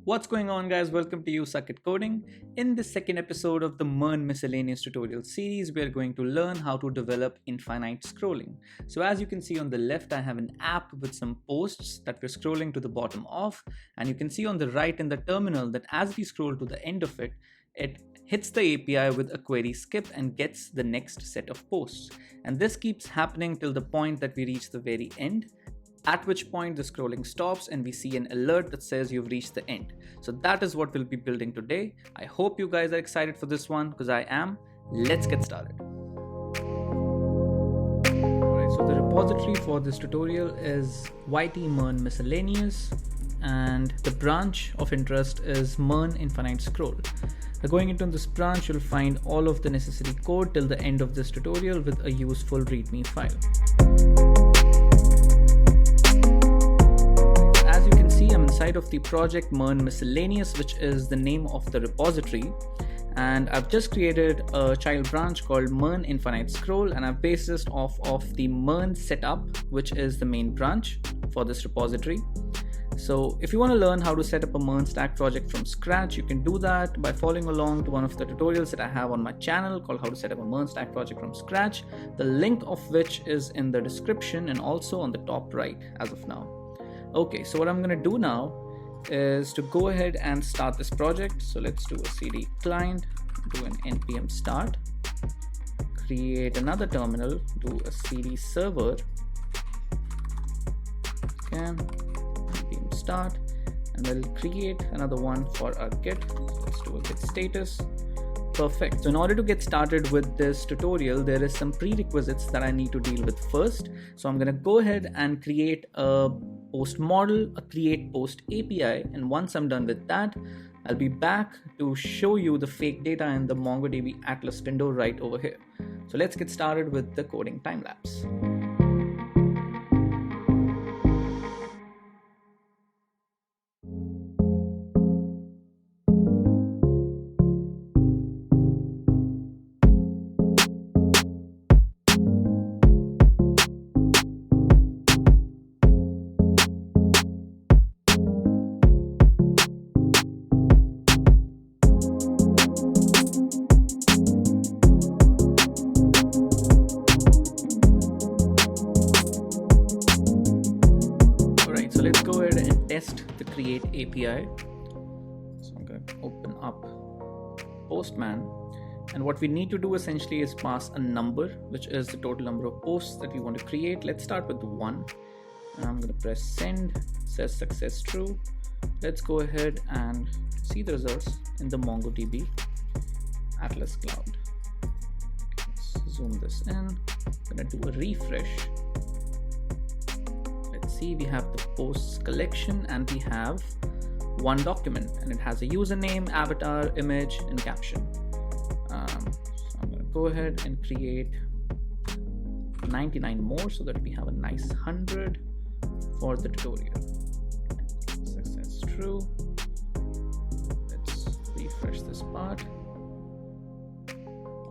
What's going on, guys? Welcome to You Suck at Coding. In this second episode of the MERN Miscellaneous tutorial series, we're going to learn how to develop infinite scrolling. So as you can see on the left, I have an app with some posts that we're scrolling to the bottom of, and you can see on the right in the terminal that as we scroll to the end of it, it hits the API with a query skip and gets the next set of posts. And this keeps happening till the point that we reach the very end, at which point the scrolling stops and we see an alert that says you've reached the end. So that is what we'll be building today. I hope you guys are excited for this one because I am. Let's get started. Alright, so the repository for this tutorial is MERN Miscellaneous, and the branch of interest is MERN Infinite Scroll. Going into this branch, you'll find all of the necessary code till the end of this tutorial with a useful README file. I'm inside of the project MERN Miscellaneous, which is the name of the repository, and I've just created a child branch called MERN Infinite Scroll, and I've based this off of the MERN setup, which is the main branch for this repository. So if you want to learn how to set up a MERN Stack project from scratch, you can do that by following along to one of the tutorials that I have on my channel called How to Set Up a MERN Stack Project from Scratch, the link of which is in the description and also on the top right as of now. Okay, so what I'm going to do now is to go ahead and start this project. So let's do a cd client, do an npm start, create another terminal, do a cd server, okay, npm start, and we'll create another one for our git. Let's do a git status. Perfect. So in order to get started with this tutorial, there is some prerequisites that I need to deal with first. So I'm going to go ahead and create a post model, a create post API, and once I'm done with that, I'll be back to show you the fake data in the MongoDB Atlas window right over here. So let's get started with the coding time lapse. So let's go ahead and test the create API. So I'm going to open up Postman, and what we need to do essentially is pass a number, which is the total number of posts that we want to create. Let's start with 1, and I'm going to press send. It says success true. Let's go ahead and see the results in the MongoDB Atlas Cloud. Let's zoom this in. I'm going to do a refresh. See, we have the posts collection and we have one document, and it has a username, avatar, image, and caption. So I'm going to go ahead and create 99 more so that we have a nice 100 for the tutorial. Success true. Let's refresh this part.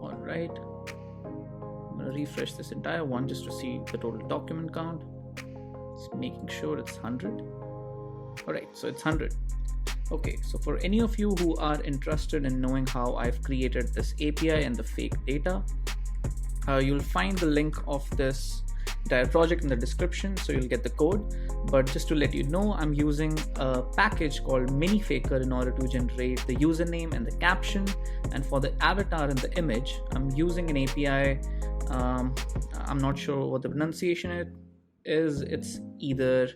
All right, I'm going to refresh this entire one just to see the total document count. Making sure it's 100. Alright, so it's 100. Okay, so for any of you who are interested in knowing how I've created this API and the fake data, you'll find the link of this entire project in the description, so you'll get the code. But just to let you know, I'm using a package called Minifaker in order to generate the username and the caption, and for the avatar and the image, I'm using an API. I'm not sure what the pronunciation is. It's either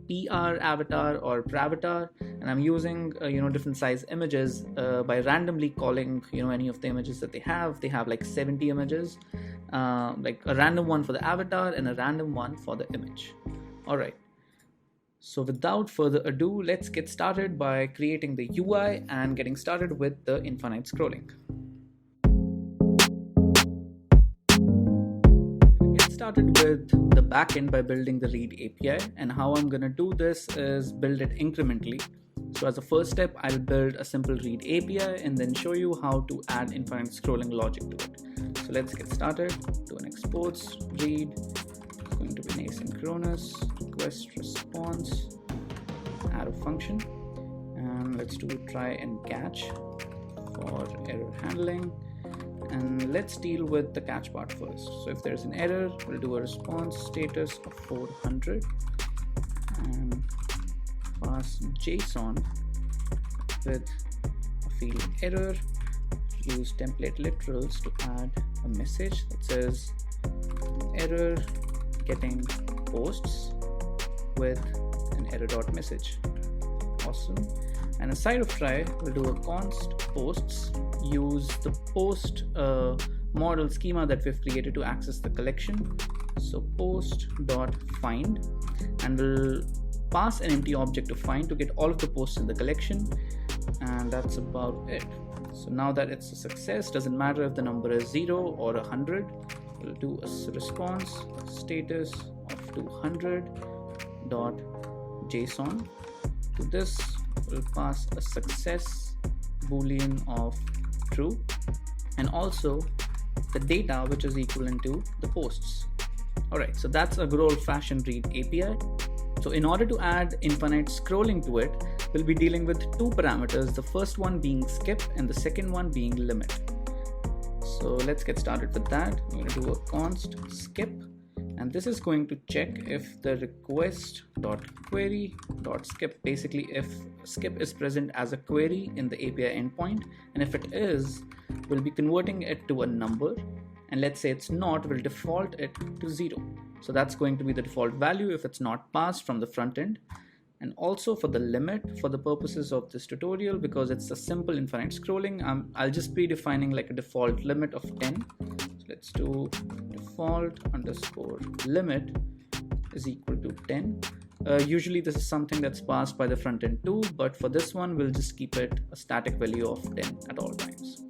PR avatar or Pravatar, and I'm using different size images by randomly calling any of the images that they have. They have like 70 images, like a random one for the avatar and a random one for the image. All right, so without further ado, let's get started by creating the UI and getting started with the infinite scrolling. Started with the backend by building the read API, and how I'm going to do this is build it incrementally. So as a first step, I'll build a simple read API and then show you how to add infinite scrolling logic to it. So let's get started. Do an exports read. It's going to be an asynchronous request response arrow function, and and let's do try and catch for error handling. And let's deal with the catch part first. So if there's an error, we'll do a response status of 400 and pass JSON with a field error. Use template literals to add a message that says error getting posts with an error.message. Awesome. And aside of try, we'll do a const posts, use the post model schema that we've created to access the collection. So post.find, and we'll pass an empty object to find to get all of the posts in the collection. And that's about it. So now that it's a success, doesn't matter if the number is 0 or 100, we'll do a response status of 200.json. To this, we'll pass a success boolean of true, and also the data which is equivalent to the posts. Alright, so that's a good old-fashioned read API. So in order to add infinite scrolling to it, we'll be dealing with two parameters, the first one being skip and the second one being limit. So let's get started with that. I'm going to do a const skip, and this is going to check if the request.query.skip, basically if skip is present as a query in the API endpoint, and if it is, we'll be converting it to a number, and let's say it's not, we'll default it to 0. So that's going to be the default value if it's not passed from the front end. And also for the limit, for the purposes of this tutorial, because it's a simple infinite scrolling, I'll just be defining like a default limit of 10. So let's do default underscore limit is equal to 10. Usually this is something that's passed by the front end too, but for this one, we'll just keep it a static value of 10 at all times.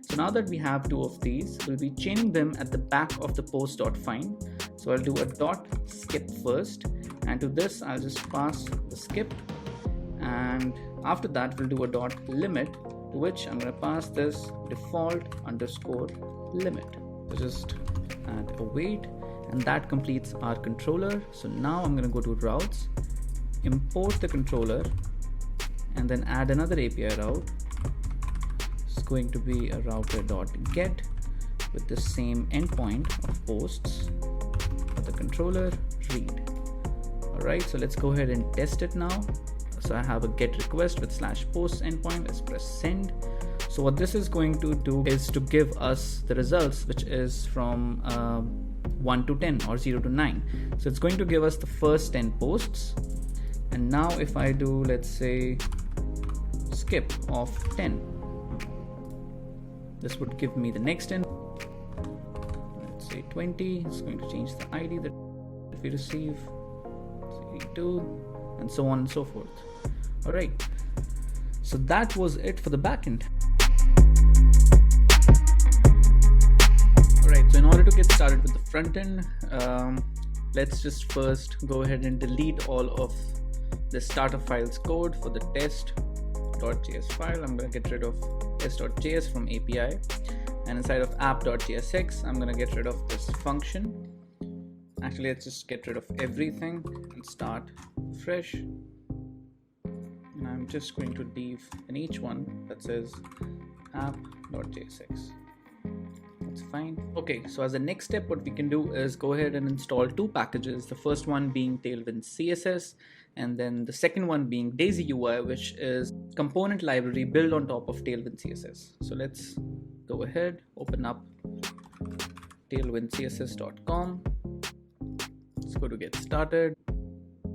So now that we have two of these, we'll be chaining them at the back of the post.find. So I'll do a dot skip first, and to this I'll just pass the skip, and after that we'll do a dot limit, to which I'm going to pass this default underscore limit. So just add a wait, and that completes our controller. So now I'm going to go to routes, import the controller, and then add another API route. It's going to be a router.get with the same endpoint of posts for the controller read. Alright, so let's go ahead and test it now. So I have a get request with /posts endpoint. Let's press send. So what this is going to do is to give us the results, which is from 1 to 10 or 0 to 9. So it's going to give us the first 10 posts. And now if I do, let's say, skip of 10, this would give me the next 10. Let's say 20. It's going to change the ID that we receive. 82, and so on and so forth. Alright, so that was it for the backend. Alright, so in order to get started with the front end, let's just first go ahead and delete all of the starter files code for the test.js file. I'm going to get rid of test.js from API, and inside of app.jsx, I'm going to get rid of this function. Actually, let's just get rid of everything and start fresh. And I'm just going to leave in each one that says app.jsx. That's fine. Okay, so as a next step, what we can do is go ahead and install two packages. The first one being TailwindCSS, and then the second one being DaisyUI, which is component library built on top of TailwindCSS. So let's go ahead, open up tailwindcss.com. Let's go to get started.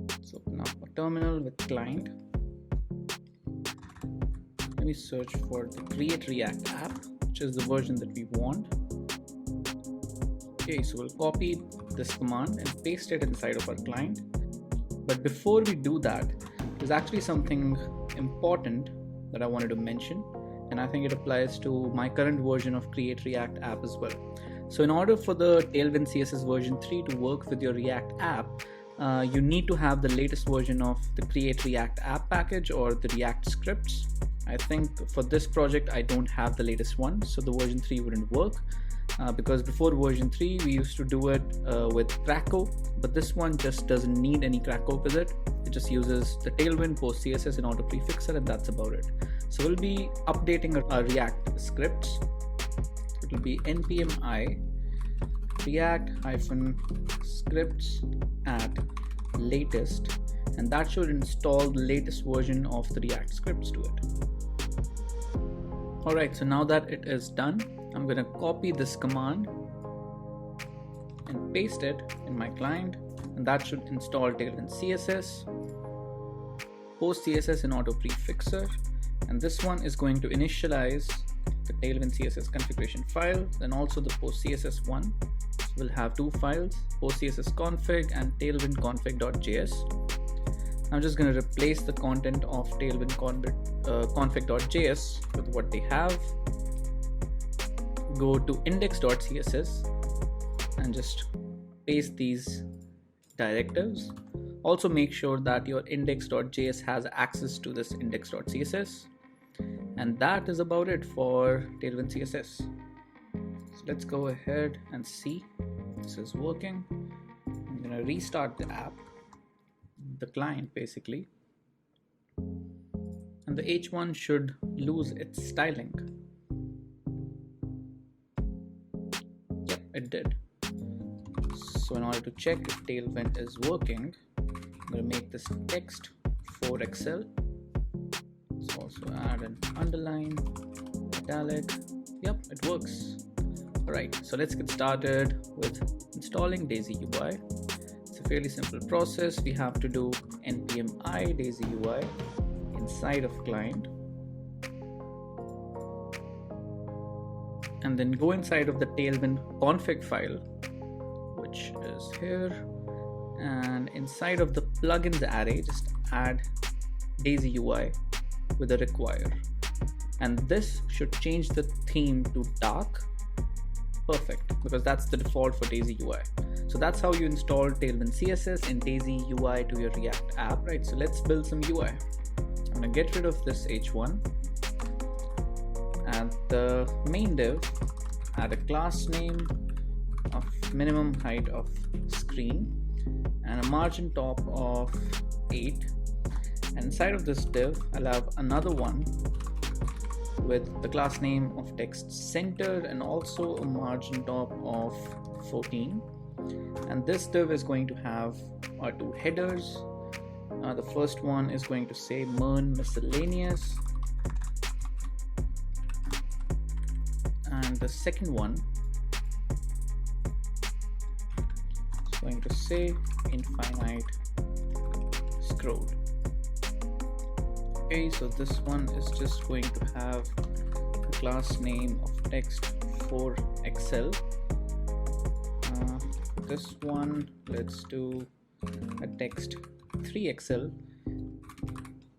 Let's open up a terminal with client. Let me search for the create React app, which is the version that we want. Okay, so we'll copy this command and paste it inside of our client. But before we do that, there's actually something important that I wanted to mention, and I think it applies to my current version of create React app as well. So in order for the Tailwind CSS version 3 to work with your React app, you need to have the latest version of the create React app package or the React scripts. I think for this project, I don't have the latest one, so the version 3 wouldn't work. because before version 3 we used to do it with Krakow, but this one just doesn't need any Krakow with it. It just uses the Tailwind post CSS and auto prefixer, and that's about it. So we'll be updating our React scripts. It will be npm I react-scripts at latest, and that should install the latest version of the React scripts to it. Alright, so now that it is done, I'm going to copy this command and paste it in my client, and that should install Tailwind CSS, post CSS and auto prefixer, and this one is going to initialize the Tailwind CSS configuration file, then also the post CSS one. So we'll have two files, post CSS config and tailwind config.js. I'm just going to replace the content of tailwind config.js with what they have. Go to index.css and just paste these directives. Also make sure that your index.js has access to this index.css. And that is about it for Tailwind CSS. So let's go ahead and see if this is working. I'm going to restart the app, the client basically, and the H1 should lose its styling. Yep, it did. So in order to check if Tailwind is working, I'm going to make this text 4XL. Let's also add an underline, italic. Yep, it works. Alright, so let's get started with installing DaisyUI. It's a fairly simple process. We have to do npm I DaisyUI inside of client, and then go inside of the Tailwind config file, which is here, and inside of the plugins array just add DaisyUI with a require, and this should change the theme to dark. Perfect, because that's the default for DaisyUI. So that's how you install Tailwind CSS and DaisyUI to your React app, right? So let's build some UI. I'm gonna get rid of this H1. At the main div, add a class name of minimum height of screen and a margin top of 8. And inside of this div, I'll have another one with the class name of text center and also a margin top of 14. And this div is going to have our two headers. The first one is going to say MERN Miscellaneous, and the second one is going to say infinite scroll. Okay, so this one is just going to have the class name of text 4XL. This one, let's do a text 3XL,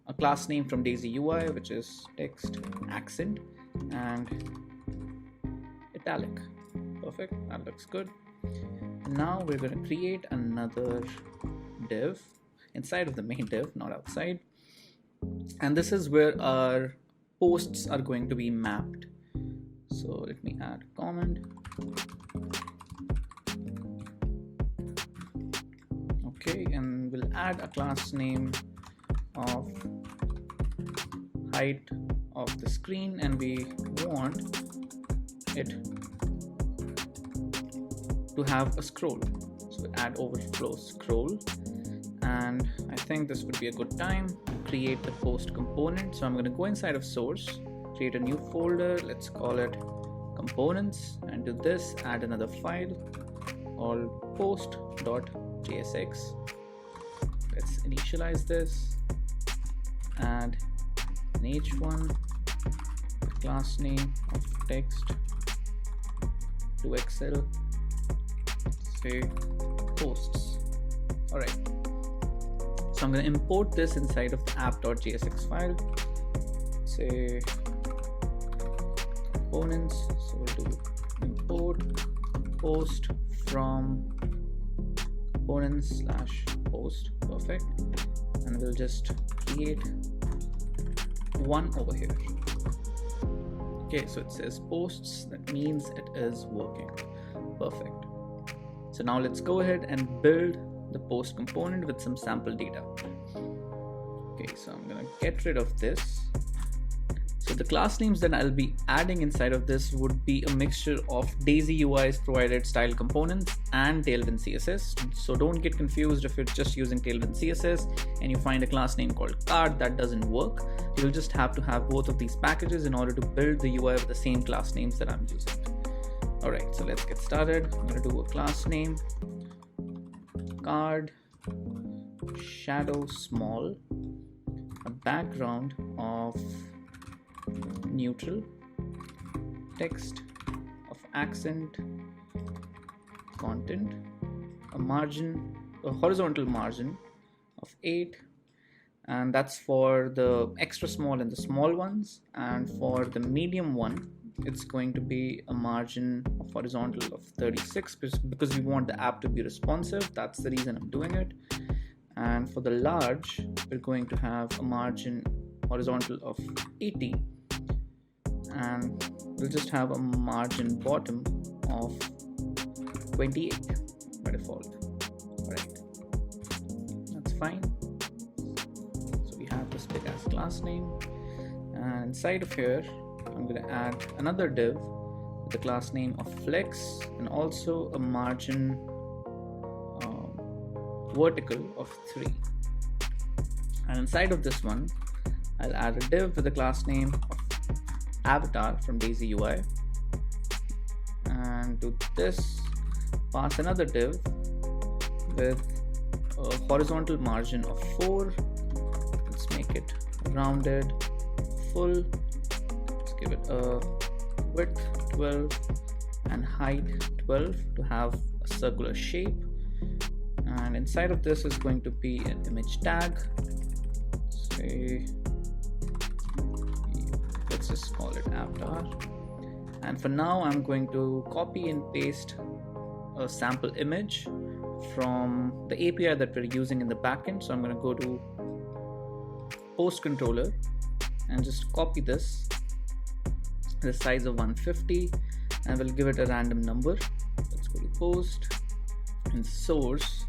a class name from DaisyUI, which is text accent and italic. Perfect, that looks good. Now we're going to create another div inside of the main div, not outside. And this is where our posts are going to be mapped. So let me add a comment. Okay, and we'll add a class name of height of the screen, and we want it to have a scroll. So we'll add overflow scroll, and I think this would be a good time to create the post component. So I'm going to go inside of source, create a new folder, let's call it components, and to this add another file called post.jsx. Let's initialize this, add an h1, class name of text 2xl, say posts. Alright, so I'm going to import this inside of the app.jsx file, say components. So we'll do import post from components / post. Perfect, and we'll just create one over here. Okay, so it says posts, that means it is working. Perfect. So now let's go ahead and build the post component with some sample data. Okay, so I'm gonna get rid of this. So the class names that I'll be adding inside of this would be a mixture of DaisyUI's provided style components and Tailwind CSS. So don't get confused if you're just using Tailwind CSS and you find a class name called card, that doesn't work. You'll just have to have both of these packages in order to build the UI with the same class names that I'm using. All right, so let's get started. I'm gonna do a class name, card, shadow small, a background of neutral, text of accent, content, a horizontal margin of 8, and that's for the extra small and the small ones. And for the medium one, it's going to be a margin of horizontal of 36 because we want the app to be responsive. That's the reason I'm doing it. And for the large, we're going to have a margin horizontal of 80, and we'll just have a margin bottom of 28 by default. All right, that's fine. So we have this big ass class name, and inside of here I'm going to add another div with the class name of flex and also a margin vertical of 3. And inside of this one, I'll add a div with the class name of avatar from DaisyUI, and to this pass another div with a horizontal margin of 4. Let's make it rounded, full. Let's give it a width 12 and height 12 to have a circular shape. And inside of this is going to be an image tag. Say, let's just call it avatar. And for now, I'm going to copy and paste a sample image from the API that we're using in the backend. So I'm going to go to post controller and just copy this, the size of 150, and we'll give it a random number. Let's go to post and source.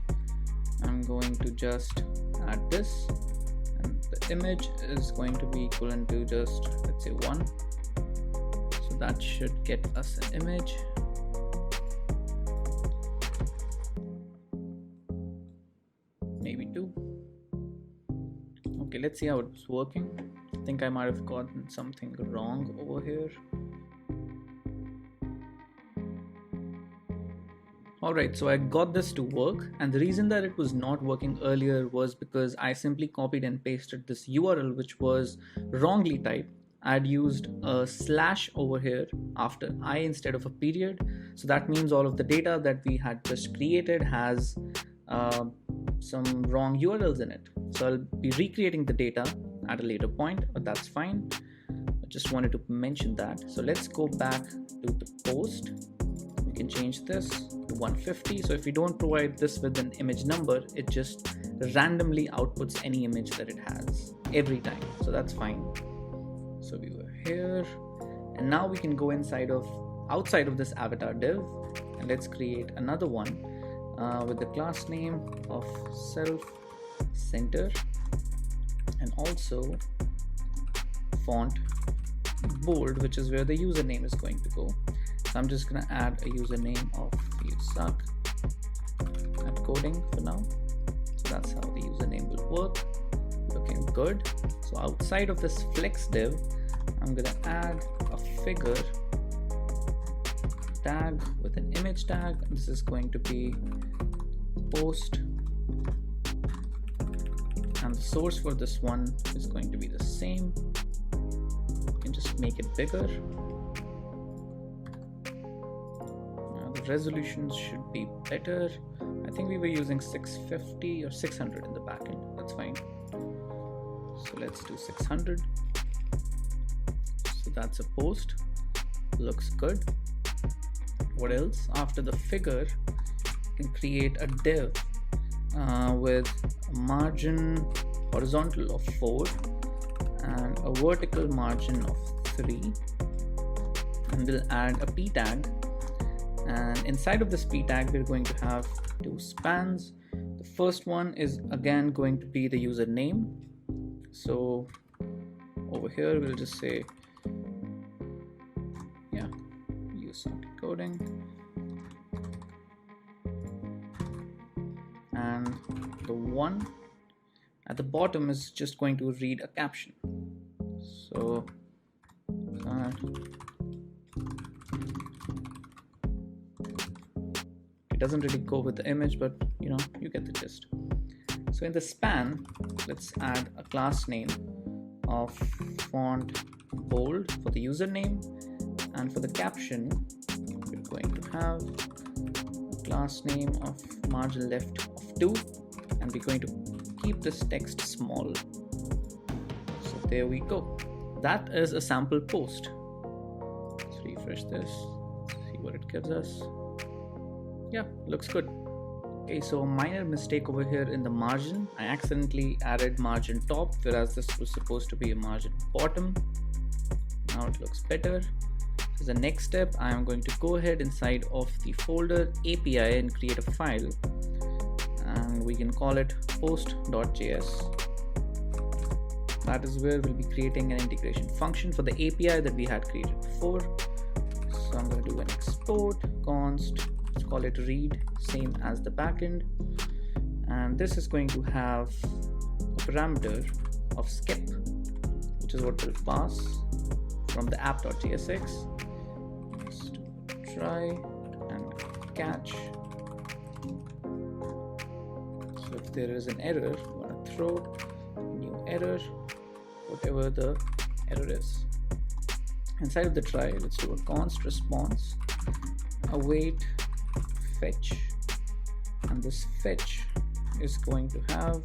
I'm going to just add this, and the image is going to be equivalent to just, let's say, 1. So that should get us an image. Maybe 2. Okay, let's see how it's working. I think I might have gotten something wrong over here. Alright, so I got this to work, and the reason that it was not working earlier was because I simply copied and pasted this URL which was wrongly typed. I'd used a slash over here after I instead of a period. So that means all of the data that we had just created has some wrong URLs in it. So I'll be recreating the data at a later point, but that's fine. I just wanted to mention that. So let's go back to the post. We can change this to 150. So if we don't provide this with an image number, it just randomly outputs any image that it has every time. So that's fine. So we were here, and now we can go outside of this avatar div, and let's create another one with the class name of self center and also font bold, which is where the username is going to go. So I'm just gonna add a username of you suck at coding for now. So that's how the username will work. Looking good. So outside of this flex div, I'm gonna add a figure tag with an image tag. This is going to be post, and the source for this one is going to be the same. You can just make it bigger. Now the resolutions should be better. I think we were using 650 or 600 in the backend. That's fine. So let's do 600. So that's a post. Looks good. What else? After the figure, you can create a div with a margin horizontal of 4 and a vertical margin of 3 and we'll add a p tag. And inside of this p tag, we're going to have two spans. The first one is again going to be the username. So over here, we'll just say, yeah, use some decoding. And the one at the bottom is just going to read a caption. So it doesn't really go with the image, but you get the gist. So in the span, let's add a class name of font bold for the username, and for the caption, we're going to have a class name of margin left of 2, and we're going to keep this text small. So there we go. That is a sample post. Let's refresh this, see what it gives us. Yeah, looks good. Okay, so minor mistake over here in the margin. I accidentally added margin top, whereas this was supposed to be a margin bottom. Now it looks better. So the next step, I am going to go ahead inside of the folder API and create a file, and we can call it post.js. That is where we'll be creating an integration function for the API that we had created before. So I'm going to do an export const, let's call it read, same as the backend, and this is going to have a parameter of skip, which is what we'll pass from the app.jsx. Let's do a try and catch. So if there is an error, we're going to throw a new error, whatever the error is. Inside of the try, let's do a const response await fetch, and this fetch is going to have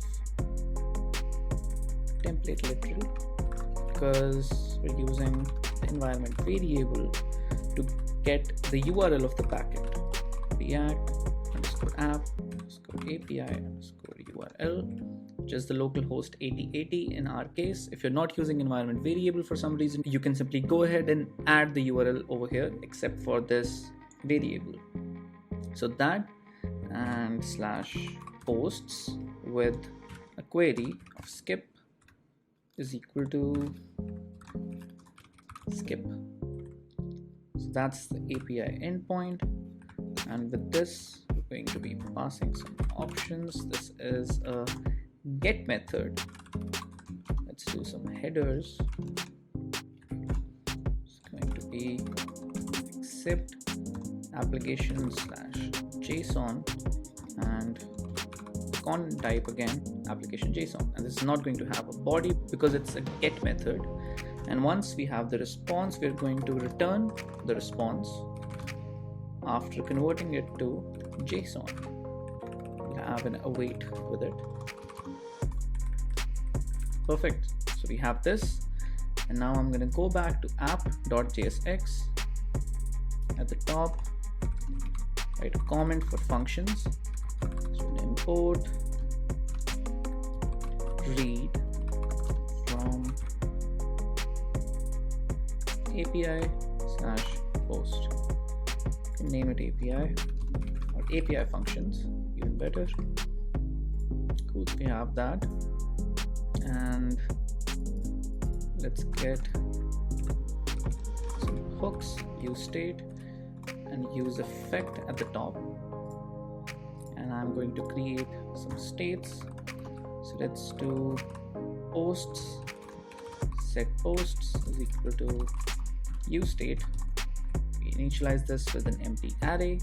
template literal, because we're using the environment variable to get the URL of the backend. React underscore app underscore API underscore URL, which is the localhost 8080 in our case. If you're not using environment variable for some reason, you can simply go ahead and add the URL over here, except for this variable. So that and slash posts with a query of skip is equal to skip. So that's the API endpoint, and with this we're going to be passing some options. This is a get method. Let's do some headers. It's going to be accept application slash JSON, and the content type again application JSON, and this is not going to have a body because it's a get method. And once we have the response, we're going to return the response after converting it to JSON. We have an await with it. Perfect. So we have this, and now I'm going to go back to app.jsx. At the top, write a comment for functions. So import read from API slash post. You can name it API or API functions, even better. Cool, we have that. And let's get some hooks, use state, and use effect at the top. And I'm going to create some states. So let's do posts, set posts is equal to use state. We initialize this with an empty array,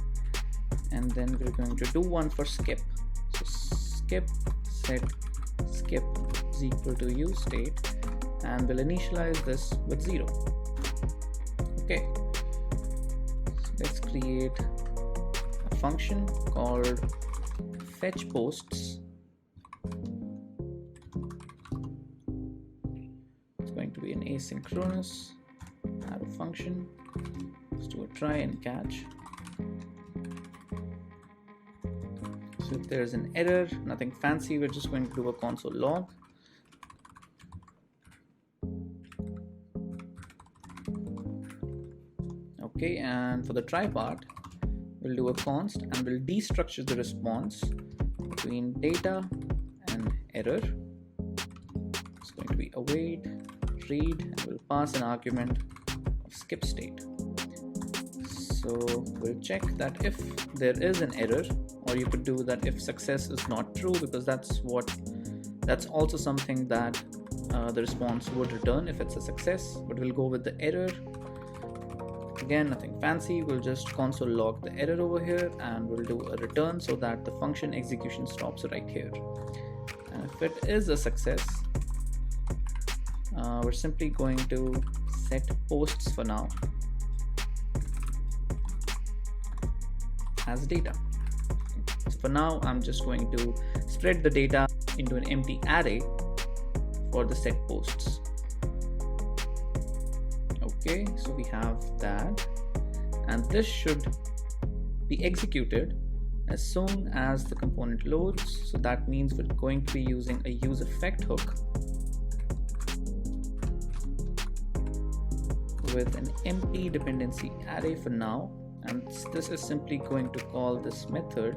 and then we're going to do one for skip. So skip set skip is equal to use state, and we'll initialize this with 0. Okay, so let's create a function called fetch posts. It's going to be an asynchronous arrow function. Let's do a try and catch. So if there's an error, nothing fancy, we're just going to do a console log. Okay, and for the try part, we'll do a const and we'll destructure the response between data and error. It's going to be await, read, and we'll pass an argument of skip state. So we'll check that if there is an error, or you could do that if success is not true, because that's also something that the response would return if it's a success. But we'll go with the error. Again, nothing fancy. We'll just console log the error over here and we'll do a return so that the function execution stops right here. And if it is a success, we're simply going to set posts for now as data. So for now, I'm just going to spread the data into an empty array for the set posts. Okay, so we have that, and this should be executed as soon as the component loads. So that means we're going to be using a use effect hook with an empty dependency array for now, and this is simply going to call this method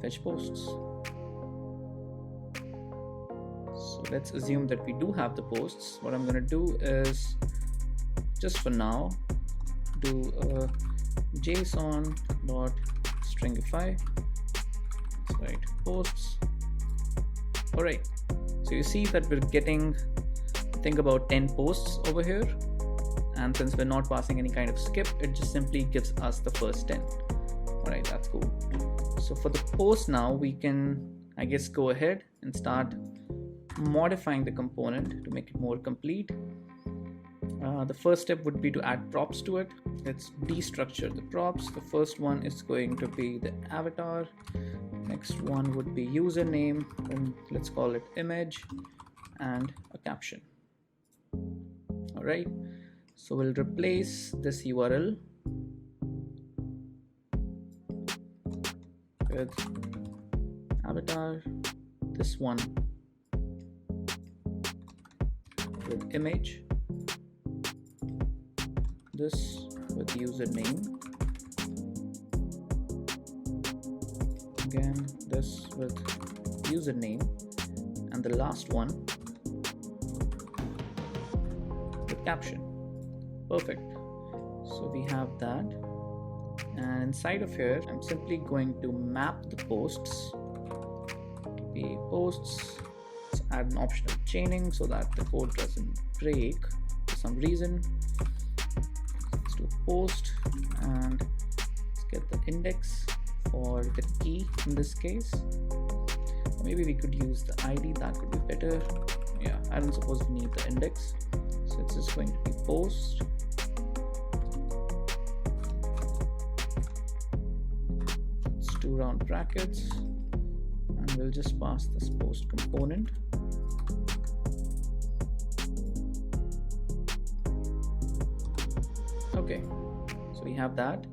fetch posts. So let's assume that we do have the posts. What I'm going to do is, just for now, do a json.stringify, right, posts. All right, so you see that we're getting, think about 10 posts over here, and since we're not passing any kind of skip, it just simply gives us the first 10. All right, that's cool. So for the post now, we can, I guess, go ahead and start modifying the component to make it more complete. The first step would be to add props to it. Let's destructure the props. The first one is going to be the avatar. Next one would be username, and let's call it image, and a caption. All right, so we'll replace this URL with avatar, this one with image, this with username, again this with username, and the last one with caption. Perfect. So we have that, and inside of here I'm simply going to map the posts. The posts, let's add an optional chaining so that the code doesn't break for some reason. Let's do post, and let's get the index for the key in this case. Maybe we could use the ID, that could be better. Yeah, I don't suppose we need the index, so it's just going to be post. It's 2 round brackets, and we'll just pass this post component. Okay, so we have that,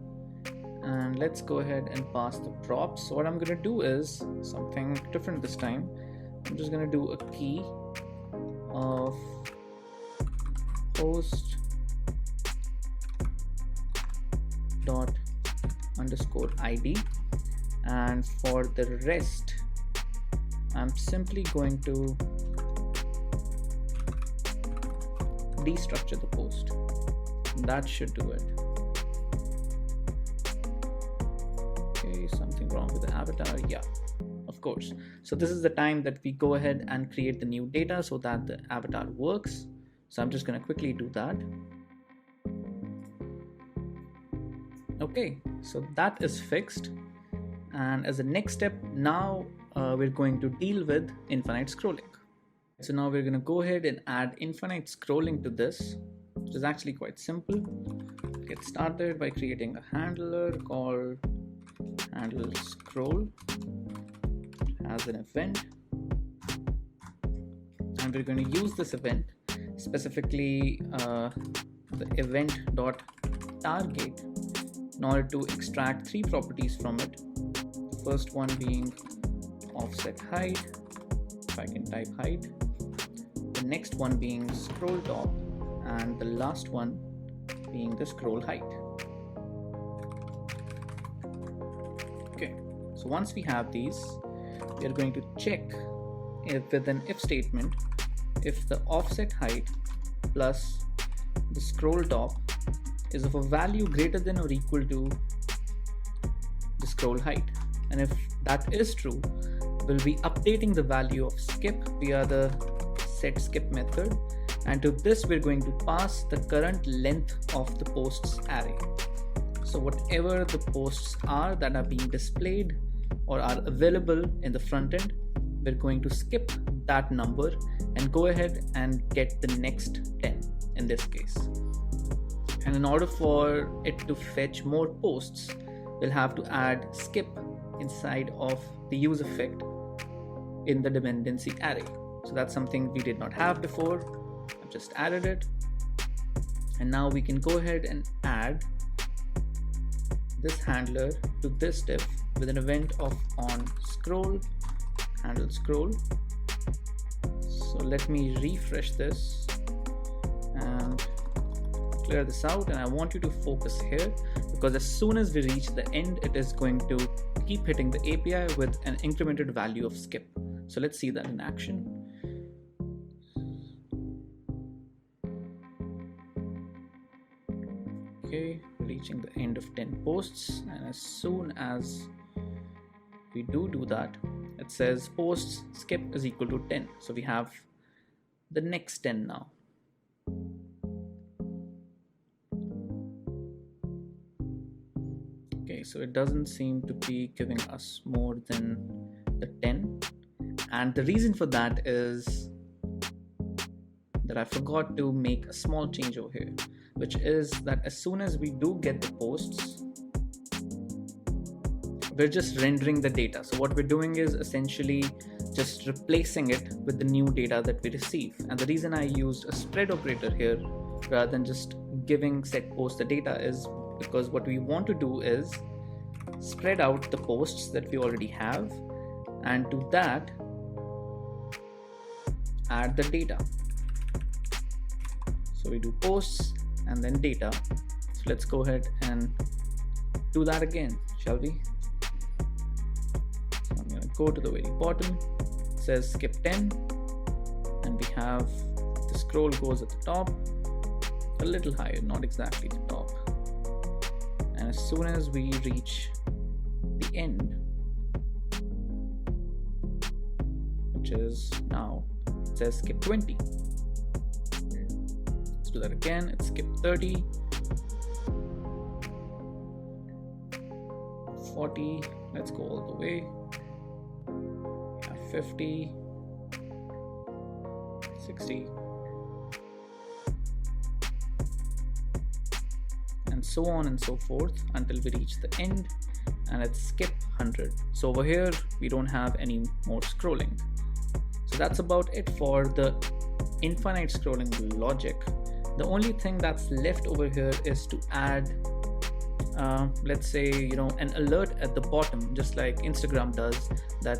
and let's go ahead and pass the props. So what I'm going to do is something different this time. I'm just going to do a key of post dot underscore ID, and for the rest I'm simply going to destructure the post. That should do it. Okay, something wrong with the avatar. Yeah, of course. So this is the time that we go ahead and create the new data so that the avatar works. So I'm just going to quickly do that. Okay, so that is fixed. And as a next step, now we're going to deal with infinite scrolling. So now we're going to go ahead and add infinite scrolling to this, which is actually quite simple. Get started by creating a handler called handle scroll as an event, and we're going to use this event, specifically the event.target, in order to extract 3 properties from it. The first one being offset height, if I can type height, the next one being scroll top, and the last one being the scroll height. So once we have these, we are going to check if with an if statement, if the offset height plus the scroll top is of a value greater than or equal to the scroll height. And if that is true, we'll be updating the value of skip via the setSkip method. And to this, we're going to pass the current length of the posts array. So whatever the posts are that are being displayed or are available in the front end, we're going to skip that number and go ahead and get the next 10 in this case. And in order for it to fetch more posts, we'll have to add skip inside of the use effect in the dependency array. So that's something we did not have before. I've just added it. And now we can go ahead and add this handler to this div with an event of on scroll, handle scroll. So let me refresh this and clear this out. And I want you to focus here, because as soon as we reach the end, it is going to keep hitting the API with an incremented value of skip. So let's see that in action. Okay, reaching the end of 10 posts, and as soon as we do that, it says posts skip is equal to 10. So we have the next 10 now. Okay, so it doesn't seem to be giving us more than the 10. And the reason for that is that I forgot to make a small change over here, which is that as soon as we do get the posts, we're just rendering the data. So what we're doing is essentially just replacing it with the new data that we receive. And the reason I used a spread operator here rather than just giving set post the data is because what we want to do is spread out the posts that we already have, and to that add the data. So we do posts and then data. So let's go ahead and do that again, shall we? So I'm going to go to the very bottom. It says skip 10, and we have the scroll goes at the top, a little higher, not exactly the top. And as soon as we reach the end, which is now, it says skip 20. Let's do that again. It's skip 30, 40. Let's go all the way. Yeah, 50, 60, and so on and so forth until we reach the end, and it's skip 100. So over here we don't have any more scrolling. So that's about it for the infinite scrolling logic. The only thing that's left over here is to add let's say an alert at the bottom, just like Instagram does, that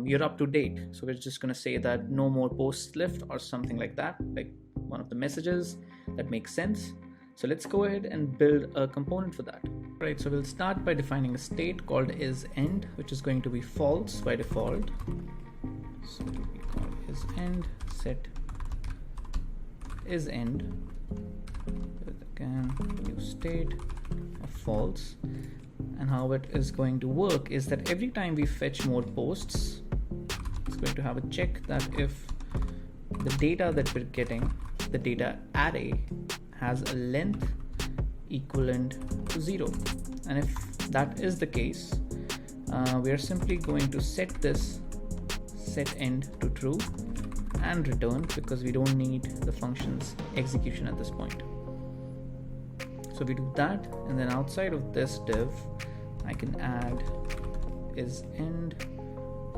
you're up to date. So we're just going to say that no more posts left or something like that, like one of the messages that makes sense. So let's go ahead and build a component for that. Right, so we'll start by defining a state called isEnd, which is going to be false by default. So it will be called isEnd, set isEnd with again new state of false. And how it is going to work is that every time we fetch more posts, it's going to have a check that if the data that we're getting, the data array, has a length equivalent to 0. And if that is the case, we are simply going to set this setEnd to true and return, because we don't need the function's execution at this point. So we do that, and then outside of this div, I can add isEnd.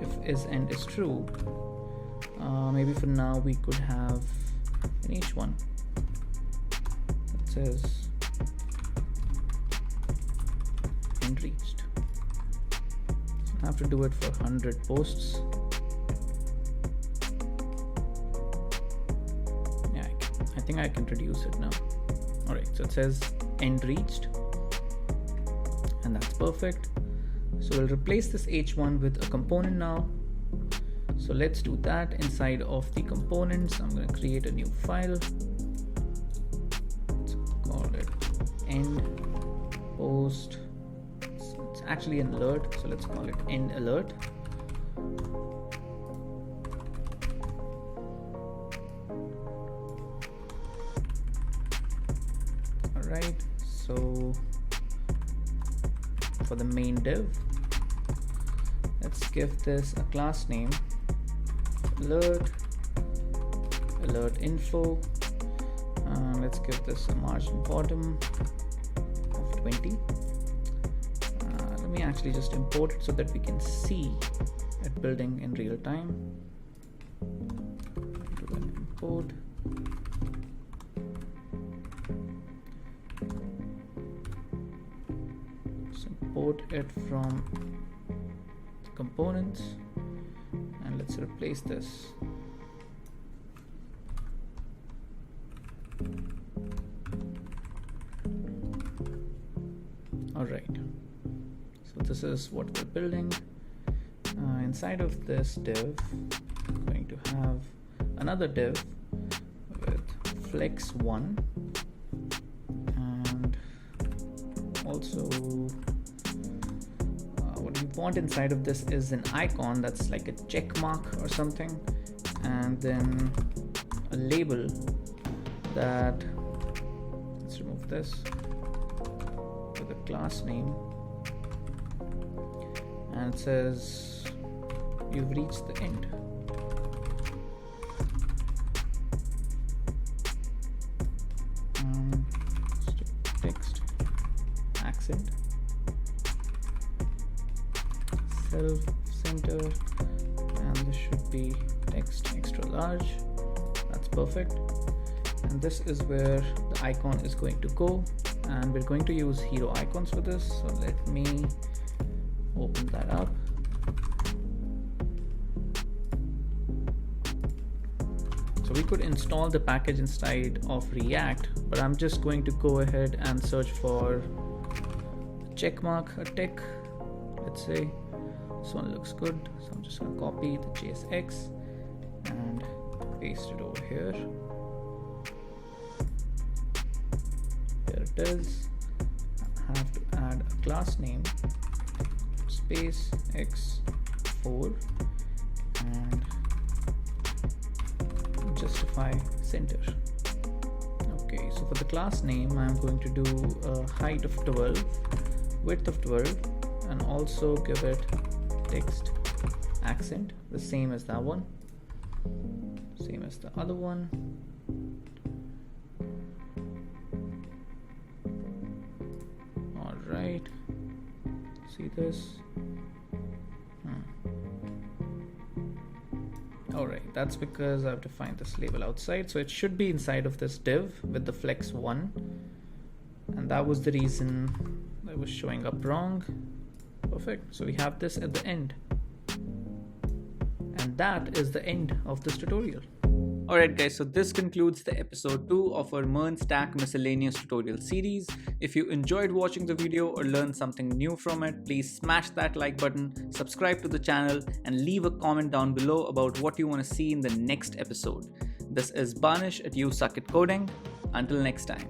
If isEnd is true, maybe for now we could have in each one that says end reached. So I have to do it for 100 posts. Yeah, I think I can reduce it now. Alright, so it says end reached, and that's perfect. So we'll replace this h1 with a component now. So let's do that inside of the components. I'm going to create a new file. Let's call it end post. It's actually an alert, so let's call it end alert. Alright, so for the main div, let's give this a class name, alert info, and let's give this a margin bottom of 20. Let me actually just import it so that we can see it building in real time. Do an import. Let's import it from the components, and let's replace this. All right. So this is what we're building. Inside of this div, I'm going to have another div with flex1, and also what we want inside of this is an icon that's like a check mark or something, and then a label that, let's remove this, with a class name, and it says you've reached the end. Text accent, self center, and this should be text extra large. That's perfect. And this is where the icon is going to go, and we're going to use hero icons for this. So let me open that up. So we could install the package inside of React, but I'm just going to go ahead and search for a checkmark, a tick, let's say. This one looks good, so I'm just going to copy the JSX and paste it over here. There it is. I have to add a class name, space x4, and justify center. Okay, so for the class name, I'm going to do a height of 12, width of 12, and also give it text accent, the same as that one, same as the other one. All right, see this? Alright, that's because I've defined this label outside, so it should be inside of this div with the flex1, and that was the reason that was showing up wrong. Perfect, so we have this at the end, and that is the end of this tutorial. Alright guys, so this concludes the episode 2 of our MERN Stack Miscellaneous tutorial series. If you enjoyed watching the video or learned something new from it, please smash that like button, subscribe to the channel, and leave a comment down below about what you want to see in the next episode. This is Banish at You Suck at Coding. Until next time.